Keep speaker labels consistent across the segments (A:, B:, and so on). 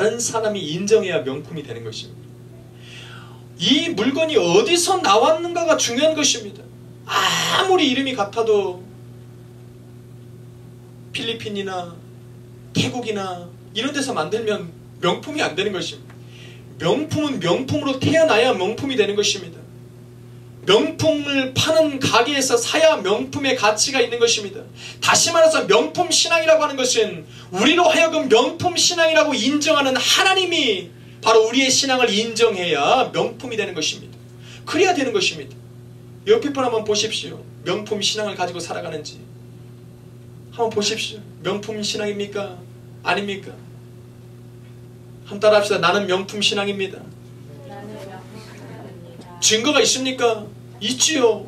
A: 다른 사람이 인정해야 명품이 되는 것입니다. 이 물건이 어디서 나왔는가가 중요한 것입니다. 아무리 이름이 같아도 필리핀이나 태국이나 이런 데서 만들면 명품이 안 되는 것입니다. 명품은 명품으로 태어나야 명품이 되는 것입니다. 명품을 파는 가게에서 사야 명품의 가치가 있는 것입니다. 다시 말해서 명품 신앙이라고 하는 것은 우리로 하여금 명품 신앙이라고 인정하는 하나님이 바로 우리의 신앙을 인정해야 명품이 되는 것입니다. 그래야 되는 것입니다. 옆에 분 한번 보십시오. 명품 신앙을 가지고 살아가는지 한번 보십시오. 명품 신앙입니까? 아닙니까? 한번 따라합시다. 나는 명품 신앙입니다. 증거가 있습니까? 있지요.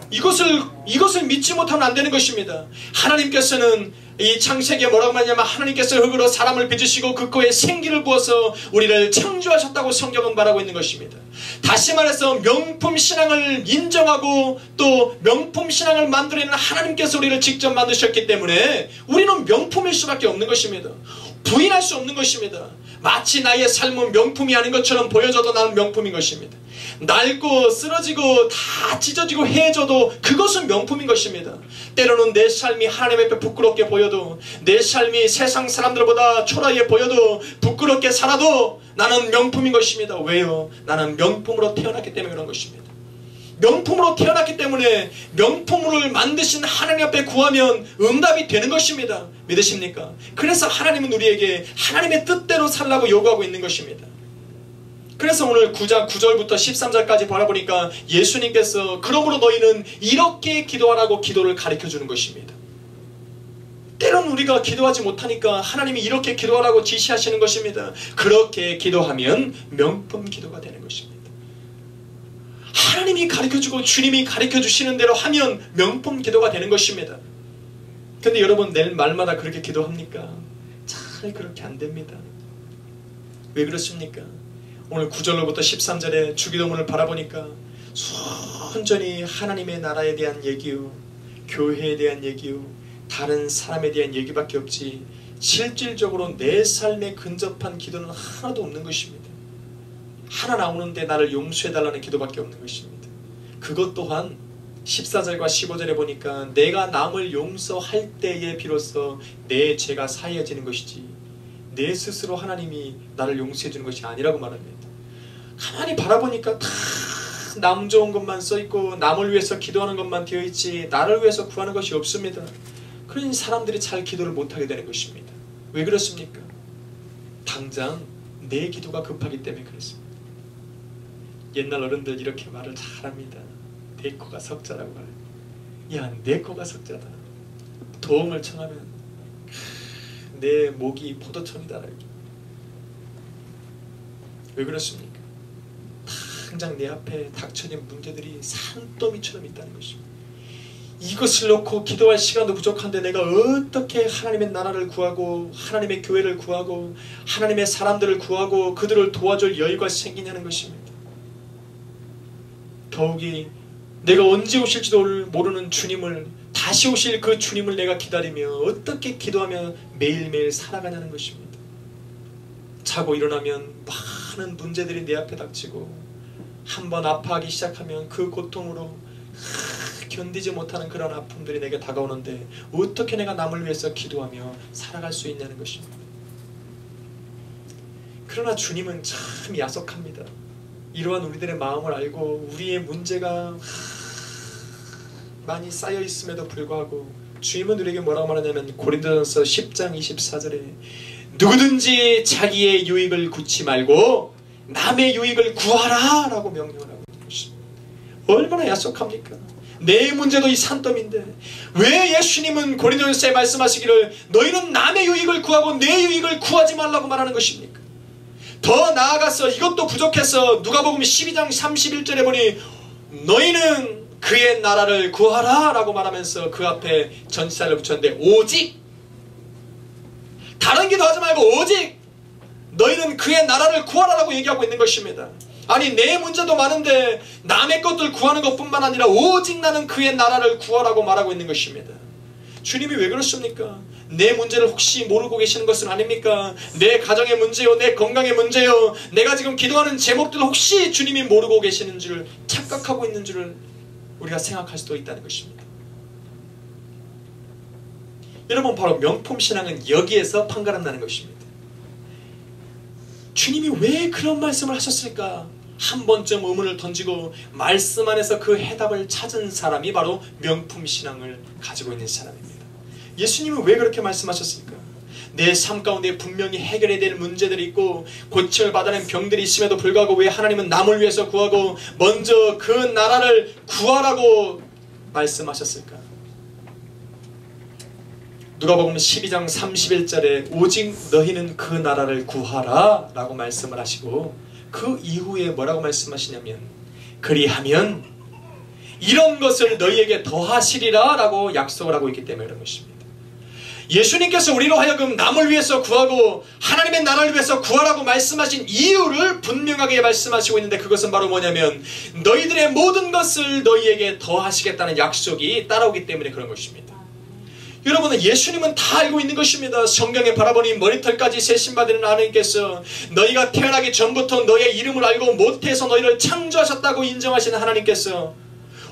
A: 이것을 믿지 못하면 안 되는 것입니다. 하나님께서는 이 창세기에 뭐라고 말하냐면 하나님께서 흙으로 사람을 빚으시고 그 코에 생기를 부어서 우리를 창조하셨다고 성경은 말하고 있는 것입니다. 다시 말해서 명품 신앙을 인정하고 또 명품 신앙을 만들어내는 하나님께서 우리를 직접 만드셨기 때문에 우리는 명품일 수밖에 없는 것입니다. 부인할 수 없는 것입니다. 마치 나의 삶은 명품이 아닌 것처럼 보여져도 나는 명품인 것입니다. 낡고 쓰러지고 다 찢어지고 해져도 그것은 명품인 것입니다. 때로는 내 삶이 하나님 앞에 부끄럽게 보여도, 내 삶이 세상 사람들보다 초라해 보여도, 부끄럽게 살아도 나는 명품인 것입니다. 왜요? 나는 명품으로 태어났기 때문에 그런 것입니다. 명품으로 태어났기 때문에 명품을 만드신 하나님 앞에 구하면 응답이 되는 것입니다. 믿으십니까? 그래서 하나님은 우리에게 하나님의 뜻대로 살라고 요구하고 있는 것입니다. 그래서 오늘 9절부터 13절까지 바라보니까 예수님께서 그러므로 너희는 이렇게 기도하라고 기도를 가르쳐주는 것입니다. 때로는 우리가 기도하지 못하니까 하나님이 이렇게 기도하라고 지시하시는 것입니다. 그렇게 기도하면 명품 기도가 되는 것입니다. 하나님이 가르쳐주고 주님이 가르쳐주시는 대로 하면 명품 기도가 되는 것입니다. 근데 여러분 내 말마다 그렇게 기도합니까? 잘 그렇게 안 됩니다. 왜 그렇습니까? 오늘 9절로부터 13절에 주기도문을 바라보니까 순전히 하나님의 나라에 대한 얘기요, 교회에 대한 얘기요, 다른 사람에 대한 얘기밖에 없지 실질적으로 내 삶에 근접한 기도는 하나도 없는 것입니다. 하나 나오는데 나를 용서해달라는 기도밖에 없는 것입니다. 그것 또한 14절과 15절에 보니까 내가 남을 용서할 때에 비로소 내 죄가 사해지는 것이지 내 스스로 하나님이 나를 용서해 주는 것이 아니라고 말합니다. 가만히 바라보니까 다 남 좋은 것만 써있고 남을 위해서 기도하는 것만 되어있지 나를 위해서 구하는 것이 없습니다. 그러니 사람들이 잘 기도를 못하게 되는 것입니다. 왜 그렇습니까? 당장 내 기도가 급하기 때문에 그렇습니다. 옛날 어른들 이렇게 말을 잘합니다. 내 코가 석자라고 말해요. 야, 내 코가 석자다. 도움을 청하면 내 목이 포도청이다. 왜 그렇습니까? 당장 내 앞에 닥쳐진 문제들이 산더미처럼 있다는 것입니다. 이것을 놓고 기도할 시간도 부족한데 내가 어떻게 하나님의 나라를 구하고 하나님의 교회를 구하고 하나님의 사람들을 구하고 그들을 도와줄 여유가 생기냐는 것입니다. 더욱이 내가 언제 오실지도 모르는 주님을, 다시 오실 그 주님을 내가 기다리며 어떻게 기도하며 매일매일 살아가냐는 것입니다. 자고 일어나면 많은 문제들이 내 앞에 닥치고 한번 아파하기 시작하면 그 고통으로 견디지 못하는 그런 아픔들이 내게 다가오는데 어떻게 내가 남을 위해서 기도하며 살아갈 수 있냐는 것입니다. 그러나 주님은 참 야속합니다. 이러한 우리들의 마음을 알고 우리의 문제가 많이 쌓여 있음에도 불구하고 주님은 우리에게 뭐라고 말하냐면 고린도전서 10장 24절에 누구든지 자기의 유익을 구치 말고 남의 유익을 구하라 라고 명령을 하고 있는 것입니다. 얼마나 야속합니까? 내 문제도 이 산더미인데 왜 예수님은 고린도전서에 말씀하시기를 너희는 남의 유익을 구하고 내 유익을 구하지 말라고 말하는 것입니까? 더 나아가서 이것도 부족해서 누가복음 12장 31절에 보니 너희는 그의 나라를 구하라 라고 말하면서 그 앞에 전치사를 붙였는데 오직, 다른 기도하지 말고 오직 너희는 그의 나라를 구하라 라고 얘기하고 있는 것입니다. 아니 내 문제도 많은데 남의 것들 구하는 것뿐만 아니라 오직 나는 그의 나라를 구하라고 말하고 있는 것입니다. 주님이 왜 그러십니까? 내 문제를 혹시 모르고 계시는 것은 아닙니까? 내 가정의 문제요, 내 건강의 문제요, 내가 지금 기도하는 제목들을 혹시 주님이 모르고 계시는 줄 착각하고 있는 줄을 우리가 생각할 수도 있다는 것입니다. 여러분, 바로 명품신앙은 여기에서 판가름 나는 것입니다. 주님이 왜 그런 말씀을 하셨을까? 한 번쯤 의문을 던지고 말씀 안에서 그 해답을 찾은 사람이 바로 명품신앙을 가지고 있는 사람입니다. 예수님은 왜 그렇게 말씀하셨습니까? 내 삶 가운데 분명히 해결해야 될 문제들이 있고 고침을 받아낸 병들이 있음에도 불구하고 왜 하나님은 남을 위해서 구하고 먼저 그 나라를 구하라고 말씀하셨을까? 누가복음 12장 31절에 오직 너희는 그 나라를 구하라 라고 말씀을 하시고 그 이후에 뭐라고 말씀하시냐면 그리하면 이런 것을 너희에게 더하시리라 라고 약속을 하고 있기 때문에 그런 것입니다. 예수님께서 우리로 하여금 남을 위해서 구하고 하나님의 나라를 위해서 구하라고 말씀하신 이유를 분명하게 말씀하시고 있는데 그것은 바로 뭐냐면 너희들의 모든 것을 너희에게 더하시겠다는 약속이 따라오기 때문에 그런 것입니다. 여러분은 예수님은 다 알고 있는 것입니다. 성경에 바라보니 머리털까지 세심받는 하나님께서 너희가 태어나기 전부터 너희의 이름을 알고 모태에서 너희를 창조하셨다고 인정하시는 하나님께서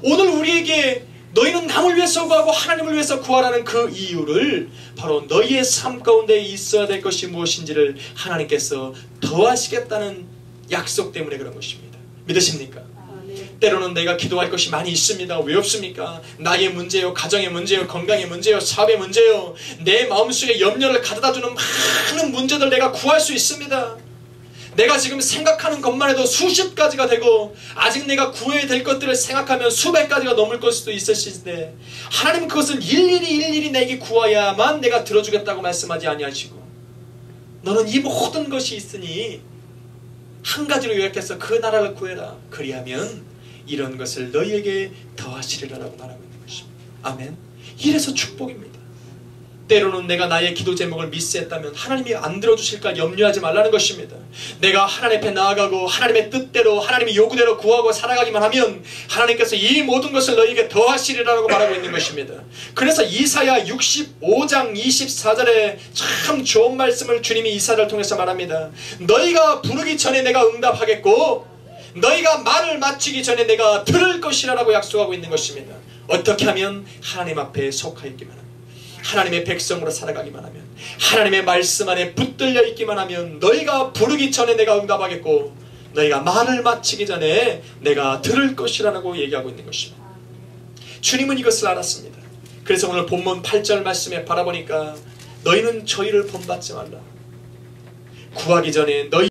A: 오늘 우리에게 너희는 남을 위해서 구하고 하나님을 위해서 구하라는 그 이유를 바로 너희의 삶 가운데 있어야 될 것이 무엇인지를 하나님께서 더하시겠다는 약속 때문에 그런 것입니다. 믿으십니까? 때로는 내가 기도할 것이 많이 있습니다. 왜 없습니까? 나의 문제요, 가정의 문제요, 건강의 문제요, 사업의 문제요, 내 마음속에 염려를 가져다주는 많은 문제들 내가 구할 수 있습니다. 내가 지금 생각하는 것만 해도 수십 가지가 되고 아직 내가 구해야 될 것들을 생각하면 수백 가지가 넘을 것 수도 있으신데 하나님은 그것을 일일이 내게 구해야만 내가 들어주겠다고 말씀하지 아니하시고 너는 이 모든 것이 있으니 한 가지로 요약해서 그 나라를 구해라. 그리하면 이런 것을 너희에게 더하시리라라고 말하고 있는 것입니다. 아멘. 이래서 축복입니다. 때로는 내가 나의 기도 제목을 미스했다면 하나님이 안 들어주실까 염려하지 말라는 것입니다. 내가 하나님 앞에 나아가고 하나님의 뜻대로 하나님의 요구대로 구하고 살아가기만 하면 하나님께서 이 모든 것을 너희에게 더하시리라고 말하고 있는 것입니다. 그래서 이사야 65장 24절에 참 좋은 말씀을 주님이 이사야를 통해서 말합니다. 너희가 부르기 전에 내가 응답하겠고 너희가 말을 마치기 전에 내가 들을 것이라고 약속하고 있는 것입니다. 어떻게 하면 하나님 앞에 속하였기만 합니다. 하나님의 백성으로 살아가기만 하면 하나님의 말씀 안에 붙들려 있기만 하면 너희가 부르기 전에 내가 응답하겠고 너희가 말을 마치기 전에 내가 들을 것이라고 얘기하고 있는 것입니다. 주님은 이것을 알았습니다. 그래서 오늘 본문 8절 말씀에 바라보니까 너희는 저희를 본받지 말라. 구하기 전에 너희